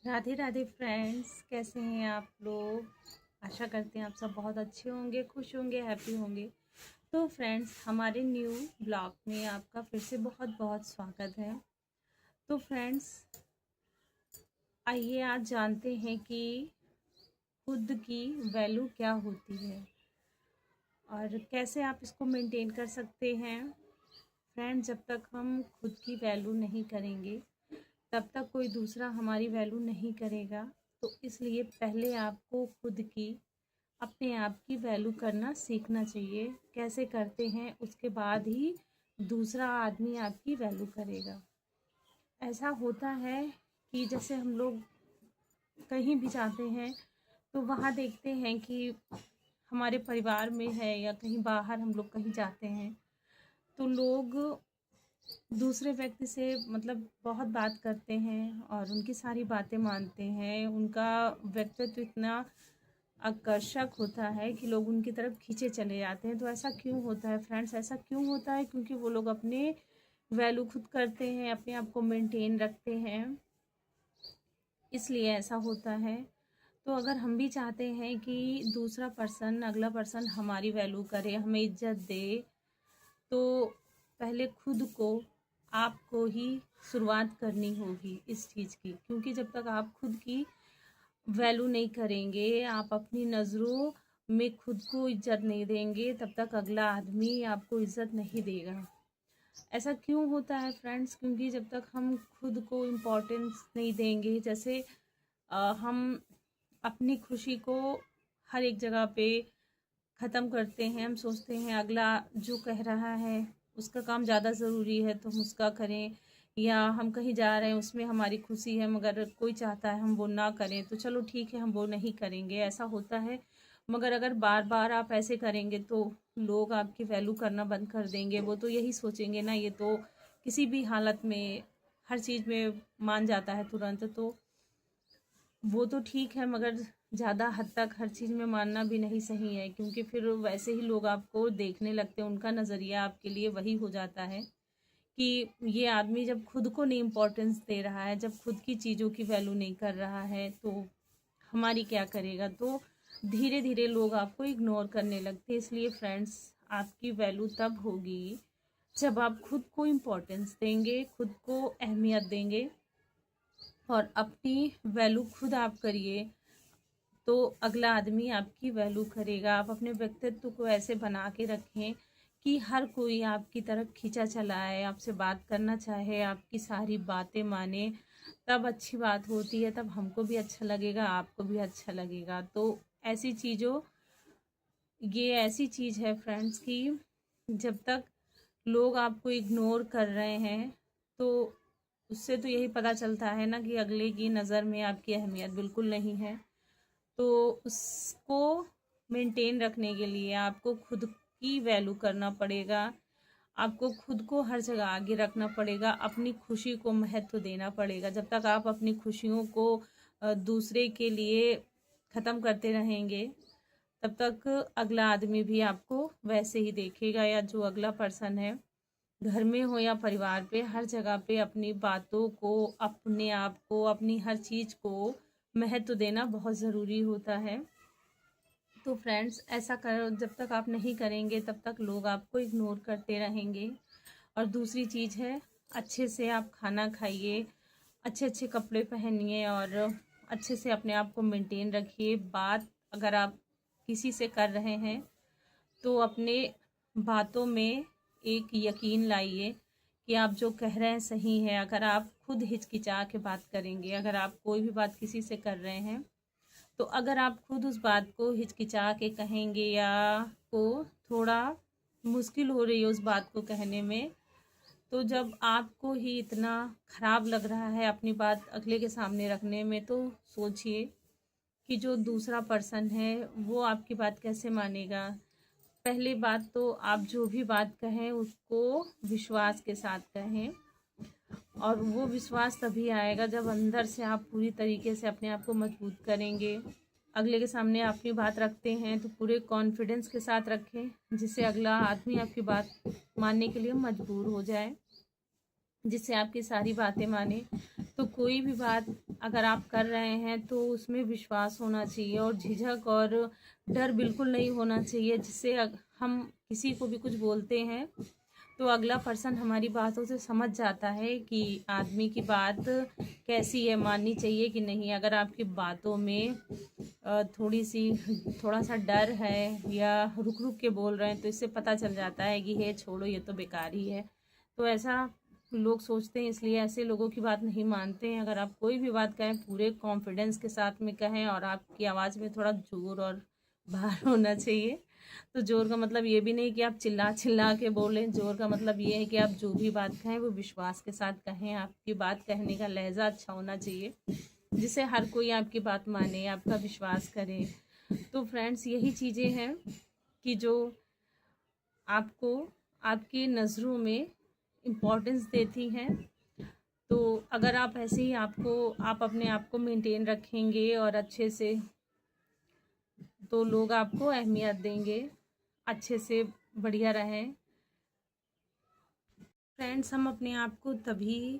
Radhe Radhe friends, कैसे हैं आप लोग। आशा करते हैं आप सब बहुत अच्छे होंगे, खुश होंगे, हैप्पी होंगे। तो फ्रेंड्स, हमारे न्यू ब्लॉग में आपका फिर से बहुत बहुत स्वागत है। तो फ्रेंड्स, आइए आज जानते हैं कि खुद की वैल्यू क्या होती है और कैसे आप इसको मेंटेन कर सकते हैं। फ्रेंड्स, जब तक हम खुद की वैल्यू नहीं करेंगे तब तक कोई दूसरा हमारी वैल्यू नहीं करेगा। तो इसलिए पहले आपको खुद की, अपने आप की वैल्यू करना सीखना चाहिए। कैसे करते हैं उसके बाद ही दूसरा आदमी आपकी वैल्यू करेगा। ऐसा होता है कि जैसे हम लोग कहीं भी जाते हैं तो वहाँ देखते हैं कि हमारे परिवार में है या कहीं बाहर हम लोग कहीं जाते हैं तो लोग दूसरे व्यक्ति से मतलब बहुत बात करते हैं और उनकी सारी बातें मानते हैं। उनका व्यक्तित्व इतना आकर्षक होता है कि लोग उनकी तरफ खींचे चले जाते हैं। तो ऐसा क्यों होता है फ्रेंड्स? ऐसा क्यों होता है? क्योंकि वो लोग अपने वैल्यू खुद करते हैं, अपने आप को मेंटेन रखते हैं, इसलिए ऐसा होता है। तो अगर हम भी चाहते हैं कि दूसरा पर्सन, अगला पर्सन हमारी वैल्यू करे, हमें इज्जत दे, तो पहले खुद को, आपको ही शुरुआत करनी होगी इस चीज़ की। क्योंकि जब तक आप खुद की वैल्यू नहीं करेंगे, आप अपनी नज़रों में खुद को इज्जत नहीं देंगे, तब तक अगला आदमी आपको इज्जत नहीं देगा। ऐसा क्यों होता है फ्रेंड्स? क्योंकि जब तक हम खुद को इम्पोर्टेंस नहीं देंगे, जैसे हम अपनी खुशी को हर एक जगह पे ख़त्म करते हैं। हम सोचते हैं अगला जो कह रहा है उसका काम ज़्यादा ज़रूरी है तो हम उसका करें, या हम कहीं जा रहे हैं उसमें हमारी खुशी है मगर कोई चाहता है हम वो ना करें तो चलो ठीक है हम वो नहीं करेंगे। ऐसा होता है। मगर अगर बार बार आप ऐसे करेंगे तो लोग आपकी वैल्यू करना बंद कर देंगे। वो तो यही सोचेंगे ना, ये तो किसी भी हालत में हर चीज़ में मान जाता है तुरंत। तो वो तो ठीक है, मगर ज़्यादा हद तक हर चीज़ में मानना भी नहीं सही है। क्योंकि फिर वैसे ही लोग आपको देखने लगते हैं, उनका नज़रिया आपके लिए वही हो जाता है कि ये आदमी जब खुद को नहीं इम्पोर्टेंस दे रहा है, जब खुद की चीज़ों की वैल्यू नहीं कर रहा है तो हमारी क्या करेगा। तो धीरे धीरे लोग आपको इग्नोर करने लगते हैं। इसलिए फ्रेंड्स, आपकी वैल्यू तब होगी जब आप खुद को इम्पोर्टेंस देंगे, खुद को अहमियत देंगे और अपनी वैल्यू खुद आप करिए तो अगला आदमी आपकी वैल्यू करेगा। आप अपने व्यक्तित्व को ऐसे बना के रखें कि हर कोई आपकी तरफ खींचा चला आए, आपसे बात करना चाहे, आपकी सारी बातें माने। तब अच्छी बात होती है, तब हमको भी अच्छा लगेगा, आपको भी अच्छा लगेगा। तो ऐसी चीज़ों ये ऐसी चीज़ है फ्रेंड्स कि जब तक लोग आपको इग्नोर कर रहे हैं तो उससे तो यही पता चलता है ना कि अगले की नज़र में आपकी अहमियत बिल्कुल नहीं है। तो उसको मेंटेन रखने के लिए आपको खुद की वैल्यू करना पड़ेगा। आपको खुद को हर जगह आगे रखना पड़ेगा, अपनी खुशी को महत्व देना पड़ेगा। जब तक आप अपनी खुशियों को दूसरे के लिए ख़त्म करते रहेंगे तब तक अगला आदमी भी आपको वैसे ही देखेगा, या जो अगला पर्सन है, घर में हो या परिवार पे, हर जगह पे अपनी बातों को, अपने आप को, अपनी हर चीज़ को महत्व देना बहुत ज़रूरी होता है। तो फ्रेंड्स, ऐसा कर जब तक आप नहीं करेंगे तब तक लोग आपको इग्नोर करते रहेंगे। और दूसरी चीज़ है, अच्छे से आप खाना खाइए, अच्छे अच्छे कपड़े पहनिए और अच्छे से अपने आप को मेंटेन रखिए। बात अगर आप किसी से कर रहे हैं तो अपने बातों में एक यकीन लाइए कि आप जो कह रहे हैं सही है। अगर आप खुद हिचकिचा के बात करेंगे, अगर आप कोई भी बात किसी से कर रहे हैं तो अगर आप खुद उस बात को हिचकिचा के कहेंगे या को थोड़ा मुश्किल हो रही है उस बात को कहने में, तो जब आपको ही इतना ख़राब लग रहा है अपनी बात अगले के सामने रखने में, तो सोचिए कि जो दूसरा पर्सन है वो आपकी बात कैसे मानेगा। पहली बात तो आप जो भी बात कहें उसको विश्वास के साथ कहें, और वो विश्वास तभी आएगा जब अंदर से आप पूरी तरीके से अपने आप को मजबूत करेंगे। अगले के सामने अपनी बात रखते हैं तो पूरे कॉन्फिडेंस के साथ रखें, जिससे अगला आदमी आपकी बात मानने के लिए मजबूर हो जाए, जिससे आपकी सारी बातें माने। तो कोई भी बात अगर आप कर रहे हैं तो उसमें विश्वास होना चाहिए और झिझक और डर बिल्कुल नहीं होना चाहिए, जिससे हम किसी को भी कुछ बोलते हैं तो अगला पर्सन हमारी बातों से समझ जाता है कि आदमी की बात कैसी है, माननी चाहिए कि नहीं। अगर आपकी बातों में थोड़ा सा डर है या रुक रुक के बोल रहे हैं तो इससे पता चल जाता है कि ये छोड़ो, ये तो बेकार ही है। तो ऐसा लोग सोचते हैं, इसलिए ऐसे लोगों की बात नहीं मानते हैं। अगर आप कोई भी बात कहें पूरे कॉन्फिडेंस के साथ में कहें और आपकी आवाज़ में थोड़ा जोर और भार होना चाहिए। तो जोर का मतलब ये भी नहीं कि आप चिल्ला चिल्ला के बोलें, जोर का मतलब ये है कि आप जो भी बात कहें वो विश्वास के साथ कहें। आपकी बात कहने का लहजा अच्छा होना चाहिए जिससे हर कोई आपकी बात माने, आपका विश्वास करे। तो फ्रेंड्स, यही चीज़ें हैं कि जो आपको आपकी नज़रों में इम्पोर्टेंस देती हैं। तो अगर आप ऐसे ही आप अपने आप को मेंटेन रखेंगे और अच्छे से, तो लोग आपको अहमियत देंगे, अच्छे से बढ़िया रहें। फ्रेंड्स, हम अपने आप को तभी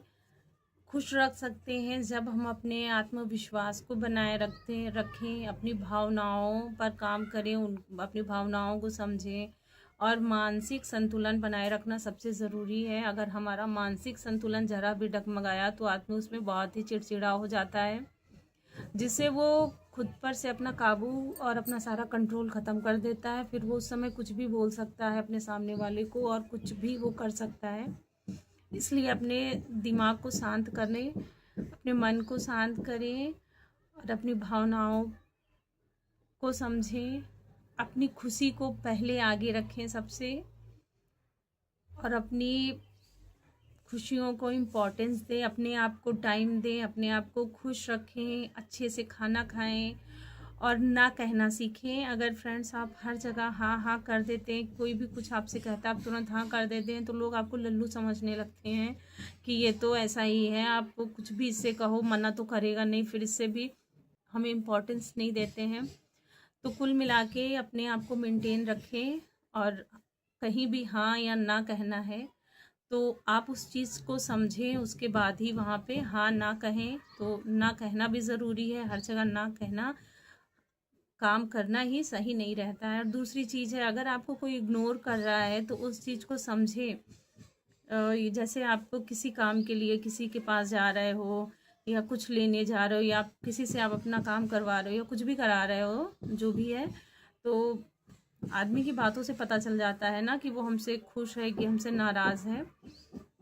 खुश रख सकते हैं जब हम अपने आत्मविश्वास को बनाए रखें, अपनी भावनाओं पर काम करें, अपनी भावनाओं को समझें और मानसिक संतुलन बनाए रखना सबसे ज़रूरी है। अगर हमारा मानसिक संतुलन ज़रा भी डगमगाया तो आदमी उसमें बहुत ही चिड़चिड़ा हो जाता है, जिससे वो खुद पर से अपना काबू और अपना सारा कंट्रोल ख़त्म कर देता है। फिर वो उस समय कुछ भी बोल सकता है अपने सामने वाले को और कुछ भी वो कर सकता है। इसलिए अपने दिमाग को शांत करें, अपने मन को शांत करें और अपनी भावनाओं को समझें, अपनी खुशी को पहले आगे रखें सबसे, और अपनी खुशियों को इम्पोर्टेंस दें, अपने आप को टाइम दें, अपने आप को खुश रखें, अच्छे से खाना खाएं और ना कहना सीखें। अगर फ्रेंड्स आप हर जगह हाँ हाँ कर देते हैं, कोई भी कुछ आपसे कहता है आप तुरंत हाँ कर देते हैं, तो लोग आपको लल्लू समझने लगते हैं कि ये तो ऐसा ही है, आप कुछ भी इससे कहो मना तो करेगा नहीं, फिर इससे भी हमें इम्पोर्टेंस नहीं देते हैं। तो कुल मिला के अपने आप को मेंटेन रखें और कहीं भी हाँ या ना कहना है तो आप उस चीज़ को समझें, उसके बाद ही वहाँ पे हाँ ना कहें। तो ना कहना भी ज़रूरी है, हर जगह ना कहना, काम करना ही सही नहीं रहता है। और दूसरी चीज़ है, अगर आपको कोई इग्नोर कर रहा है तो उस चीज़ को समझें। जैसे आपको किसी काम के लिए किसी के पास जा रहे हो या कुछ लेने जा रहे हो या किसी से आप अपना काम करवा रहे हो या कुछ भी करा रहे हो, जो भी है, तो आदमी की बातों से पता चल जाता है ना कि वो हमसे खुश है कि हमसे नाराज़ है।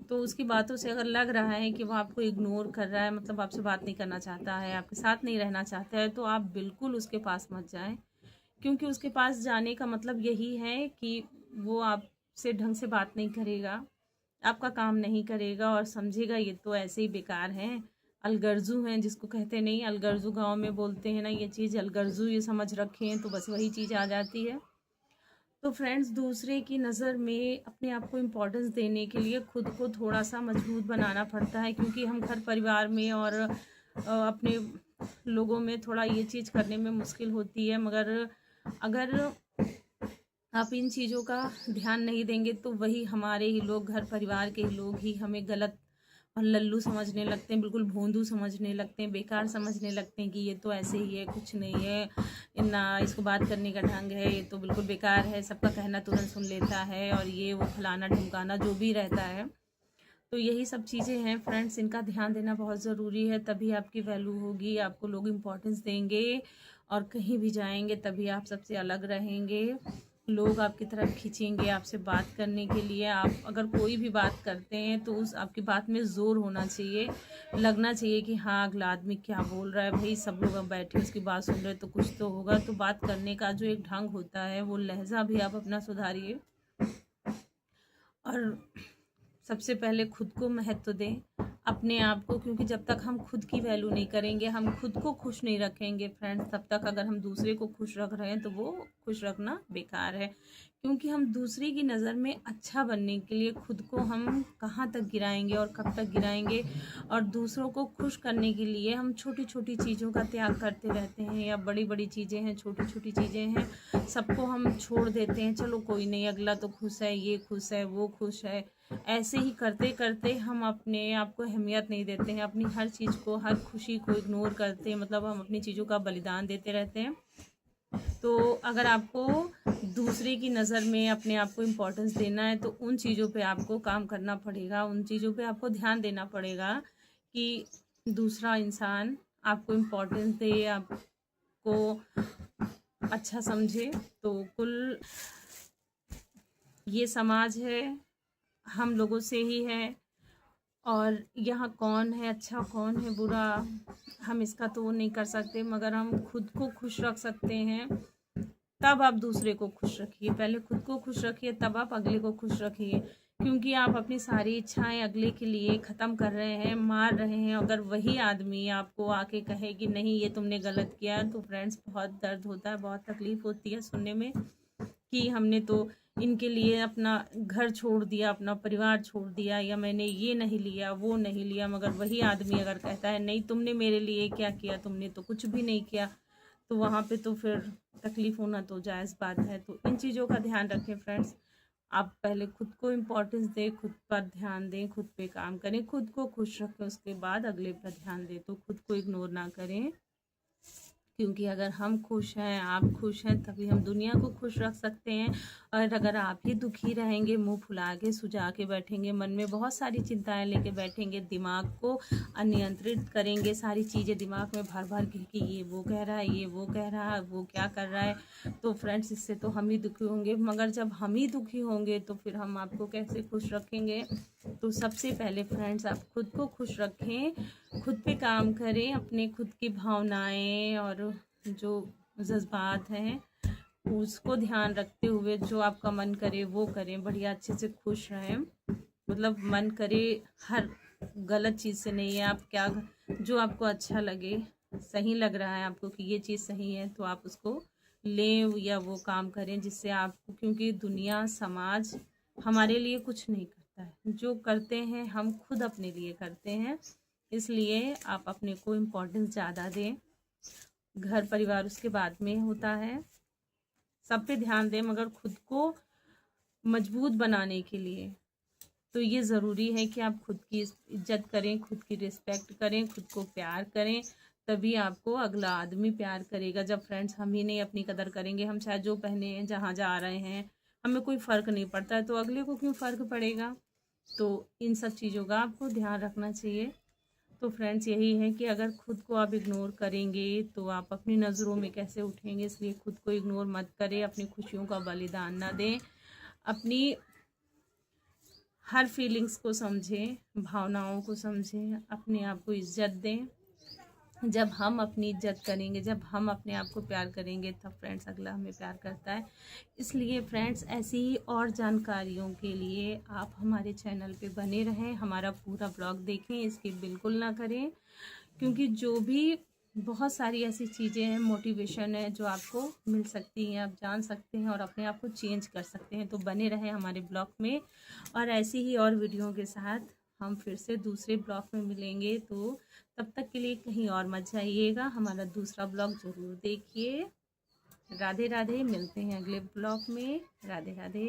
तो उसकी बातों से अगर लग रहा है कि वो आपको इग्नोर कर रहा है, मतलब आपसे बात नहीं करना चाहता है, आपके साथ नहीं रहना चाहता है, तो आप बिल्कुल उसके पास मत जाएं, क्योंकि उसके पास जाने का मतलब यही है कि वो आपसे ढंग से बात नहीं करेगा, आपका काम नहीं करेगा और समझेगा ये तो ऐसे ही बेकार हैं, अलगर्जू हैं, जिसको कहते नहीं, अलगर्जू गाँव में बोलते हैं ना ये चीज़, अलगर्जू ये समझ रखे हैं, तो बस वही चीज़ आ जाती है। तो फ्रेंड्स, दूसरे की नज़र में अपने आप को इम्पोर्टेंस देने के लिए खुद को थोड़ा सा मजबूत बनाना पड़ता है, क्योंकि हम घर परिवार में और अपने लोगों में थोड़ा ये चीज़ करने में मुश्किल होती है। मगर अगर आप इन चीज़ों का ध्यान नहीं देंगे तो वही हमारे ही लोग, घर परिवार के ही लोग ही हमें गलत और लल्लू समझने लगते हैं, बिल्कुल भोंदू समझने लगते हैं, बेकार समझने लगते हैं कि ये तो ऐसे ही है, कुछ नहीं है, ना इसको बात करने का ढंग है, ये तो बिल्कुल बेकार है, सबका कहना तुरंत सुन लेता है और ये वो फलाना ढुमकाना जो भी रहता है। तो यही सब चीज़ें हैं फ्रेंड्स, इनका ध्यान देना बहुत ज़रूरी है, तभी आपकी वैल्यू होगी, आपको लोग इम्पोर्टेंस देंगे और कहीं भी जाएंगे तभी आप सबसे अलग रहेंगे, लोग आपकी तरफ खींचेंगे आपसे बात करने के लिए। आप अगर कोई भी बात करते हैं तो उस आपकी बात में ज़ोर होना चाहिए, लगना चाहिए कि हाँ अगला आदमी क्या बोल रहा है, भाई सब लोग अब बैठे उसकी बात सुन रहे तो कुछ तो होगा। तो बात करने का जो एक ढंग होता है वो लहजा भी आप अपना सुधारिए और सबसे पहले खुद को महत्व दें, अपने आप को, क्योंकि जब तक हम खुद की वैल्यू नहीं करेंगे, हम खुद को खुश नहीं रखेंगे फ्रेंड्स, तब तक अगर हम दूसरे को खुश रख रहे हैं तो वो खुश रखना बेकार है, क्योंकि हम दूसरे की नज़र में अच्छा बनने के लिए खुद को हम कहाँ तक गिराएंगे और कब तक गिराएंगे, और दूसरों को खुश करने के लिए हम छोटी छोटी चीज़ों का त्याग करते रहते हैं, या बड़ी बड़ी चीज़ें हैं, छोटी छोटी चीज़ें हैं, सबको हम छोड़ देते हैं, चलो कोई नहीं, अगला तो खुश है, ये खुश है, वो खुश है। ऐसे ही करते करते हम अपने आप को अहमियत नहीं देते हैं, अपनी हर चीज़ को, हर खुशी को इग्नोर करते हैं, मतलब हम अपनी चीज़ों का बलिदान देते रहते हैं। तो अगर आपको दूसरे की नज़र में अपने आप को इम्पोर्टेंस देना है, तो उन चीज़ों पे आपको काम करना पड़ेगा, उन चीज़ों पे आपको ध्यान देना पड़ेगा कि दूसरा इंसान आपको इम्पोर्टेंस दे, आपको अच्छा समझे। तो कुल ये समाज है, हम लोगों से ही है, और यहाँ कौन है अच्छा कौन है बुरा हम इसका तो वो नहीं कर सकते, मगर हम खुद को खुश रख सकते हैं। तब आप दूसरे को खुश रखिए, पहले खुद को खुश रखिए, तब आप अगले को खुश रखिए। क्योंकि आप अपनी सारी इच्छाएं अगले के लिए ख़त्म कर रहे हैं, मार रहे हैं। अगर वही आदमी आपको आके कहे कि नहीं ये तुमने गलत किया, तो फ्रेंड्स बहुत दर्द होता है, बहुत तकलीफ़ होती है सुनने में कि हमने तो इनके लिए अपना घर छोड़ दिया, अपना परिवार छोड़ दिया, या मैंने ये नहीं लिया, वो नहीं लिया। मगर वही आदमी अगर कहता है नहीं तुमने मेरे लिए क्या किया, तुमने तो कुछ भी नहीं किया, तो वहाँ पे तो फिर तकलीफ़ होना तो जायज़ बात है। तो इन चीज़ों का ध्यान रखें फ्रेंड्स। आप पहले खुद को इम्पोर्टेंस दें, खुद पर ध्यान दें, खुद पे काम करें, खुद को खुश रखें, उसके बाद अगले पर ध्यान दें। तो खुद को इग्नोर ना करें, क्योंकि अगर हम खुश हैं, आप खुश हैं, तभी हम दुनिया को खुश रख सकते हैं। और अगर आप ही दुखी रहेंगे, मुंह फुला के सुझा के बैठेंगे, मन में बहुत सारी चिंताएं लेके बैठेंगे, दिमाग को अनियंत्रित करेंगे, सारी चीज़ें दिमाग में भर भर के कि ये वो कह रहा है, ये वो कह रहा है, वो क्या कर रहा है, तो फ्रेंड्स इससे तो हम ही दुखी होंगे। मगर जब हम ही दुखी होंगे तो फिर हम आपको कैसे खुश रखेंगे। तो सबसे पहले फ्रेंड्स आप खुद को खुश रखें, खुद पे काम करें, अपने खुद की भावनाएं और जो जज्बात हैं उसको ध्यान रखते हुए जो आपका मन करे वो करें, बढ़िया अच्छे से खुश रहें। मतलब मन करे हर गलत चीज़ से नहीं है, आप क्या जो आपको अच्छा लगे, सही लग रहा है आपको कि ये चीज़ सही है, तो आप उसको लें या वो काम करें जिससे आपको, क्योंकि दुनिया समाज हमारे लिए कुछ नहीं करता है, जो करते हैं हम खुद अपने लिए करते हैं। इसलिए आप अपने को इम्पोर्टेंस ज़्यादा दें, घर परिवार उसके बाद में होता है, सब पे ध्यान दें, मगर खुद को मजबूत बनाने के लिए तो ये ज़रूरी है कि आप खुद की इज्जत करें, खुद की रिस्पेक्ट करें, खुद को प्यार करें, तभी आपको अगला आदमी प्यार करेगा। जब फ्रेंड्स हम ही नहीं अपनी कदर करेंगे, हम चाहे जो पहने हैं, जहाँ जा रहे हैं, हमें कोई फ़र्क नहीं पड़ता है, तो अगले को क्यों फ़र्क पड़ेगा। तो इन सब चीज़ों का आपको ध्यान रखना चाहिए। तो फ्रेंड्स यही है कि अगर खुद को आप इग्नोर करेंगे तो आप अपनी नज़रों में कैसे उठेंगे, इसलिए खुद को इग्नोर मत करें, अपनी खुशियों का बलिदान ना दें, अपनी हर फीलिंग्स को समझें, भावनाओं को समझें, अपने आप को इज्जत दें। जब हम अपनी इज्जत करेंगे, जब हम अपने आप को प्यार करेंगे, तब फ्रेंड्स अगला हमें प्यार करता है। इसलिए फ्रेंड्स ऐसी ही और जानकारियों के लिए आप हमारे चैनल पे बने रहें, हमारा पूरा ब्लॉग देखें, स्किप बिल्कुल ना करें, क्योंकि जो भी बहुत सारी ऐसी चीज़ें हैं, मोटिवेशन है जो आपको मिल सकती हैं, आप जान सकते हैं और अपने आप को चेंज कर सकते हैं। तो बने रहें हमारे ब्लॉग में, और ऐसी ही और वीडियो के साथ हम फिर से दूसरे ब्लॉग में मिलेंगे। तो तब तक के लिए कहीं और मत जाइएगा, हमारा दूसरा ब्लॉग ज़रूर देखिए। राधे राधे, मिलते हैं अगले ब्लॉग में। राधे राधे।